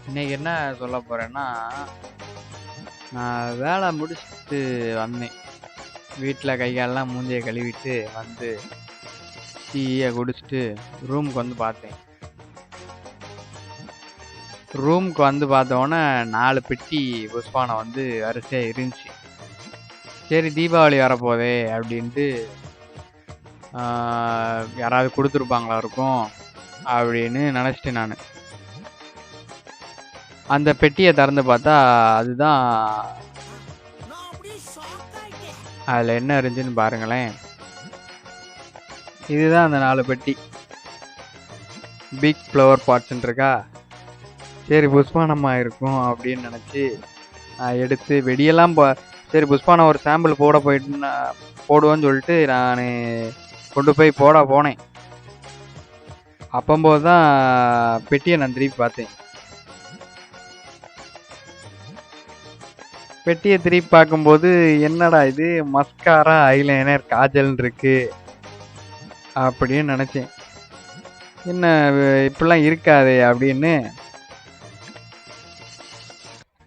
இன்னைக்கு என்ன சொல்ல போறேன்னா, நான் வேலை முடிச்சுட்டு வந்தேன். வீட்ல கை கால்லாம் மூஞ்சிய கழுவிட்டு வந்து டீய குடிச்சிட்டு ரூமுக்கு வந்து பார்த்தேன். ரூமுக்கு வந்து பார்த்தோன்னே 4 பெட்டி புஷ்பானம் வந்து வரிசையா இருந்துச்சு. சரி தீபாவளி வரப்போதே அப்படின்ட்டு யாராவது கொடுத்துருப்பாங்களா இருக்கும் அப்படின்னு நினச்சிட்டேன் நான். அந்த பெட்டியை திறந்து பார்த்தா அதுதான், அதில் என்ன இருந்துச்சுன்னு பாருங்களேன். இதுதான் அந்த 4 பெட்டி. பிக் ஃப்ளவர் பாட்ஸ்ன்னு இருக்கா. சரி புஷ்பானமாக இருக்கும் அப்படின்னு நினச்சி எடுத்து வெடியெல்லாம் சரி புஷ்பானம் ஒரு சாம்பிள் போட போயிட்டு போடுவோன்னு சொல்லிட்டு நான் கொண்டு போய் போனேன். அப்பம்போது தான் பெட்டியை நான் திருப்பி பார்த்தேன். பெட்டியை திருப்பி பார்க்கும்போது என்னடா இது மஸ்காரா ஐலைனர் காஜல் இருக்கு அப்படின்னு நினச்சேன். என்ன இப்படிலாம் இருக்காதே அப்படின்னு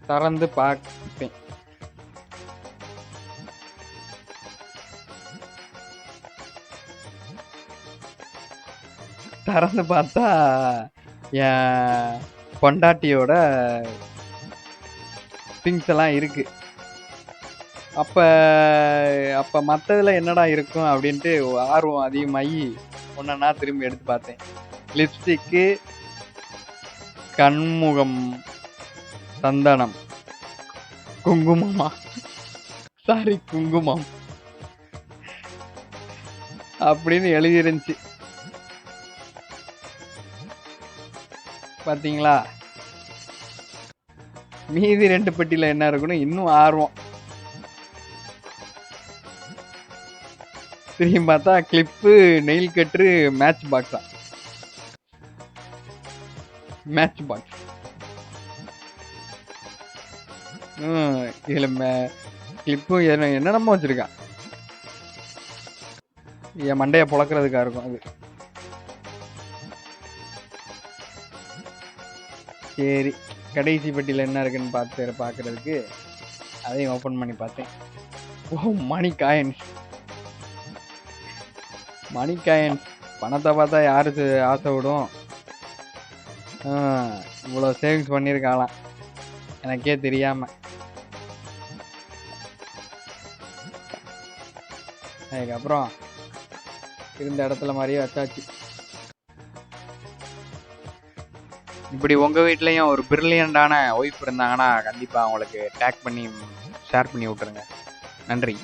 திறந்து பார்ப்பேன். திறந்து பார்த்தா என் பொண்டாட்டியோட திங்ஸ் எல்லாம் இருக்கு. அப்ப மற்றதுல என்னடா இருக்கும் அப்படின்ட்டு ஆர்வம் அதிகமாகி ஒன்னா திரும்பி எடுத்து பார்த்தேன். லிப்ஸ்டிக்கு, கண்முகம், சந்தனம், குங்குமமா சாரி குங்குமம் அப்படின்னு எழுதிருந்துச்சு. பாத்தீங்களா? மீதி 2 பெட்டியில என்ன இருக்குன்னு இன்னும் ஆர்வம். திரும்பி பார்த்தா கிளிப்பு, நெயில் கட்ரு, மேட்ச் பாக்ஸா. Match box. இதுல கிளிப்பு என்னென்னமோ வச்சிருக்கான். என் மண்டைய புழக்கிறதுக்கா இருக்கும் அது. சரி கடைசி பெட்டியில் என்ன இருக்குன்னு பார்க்கறதுக்கு அதையும் ஓப்பன் பண்ணி பார்த்தேன். ஓ மணி காயின்ஸ். மணி காயின்ஸ் பணத்தை பார்த்தா யாருக்கு ஆசை விடும்? இவ்வளோ சேவிங்ஸ் பண்ணியிருக்காளாம் எனக்கே தெரியாம. அதுக்கப்புறம் இருந்த இடத்துல மாதிரியே வச்சாச்சு. இப்படி உங்கள் வீட்லேயும் ஒரு பிரில்லியண்டான ஒய்ஃப் இருந்தாங்கன்னா கண்டிப்பாக அவங்களுக்கு டேக் பண்ணி ஷேர் பண்ணி விட்டுருங்க. நன்றி.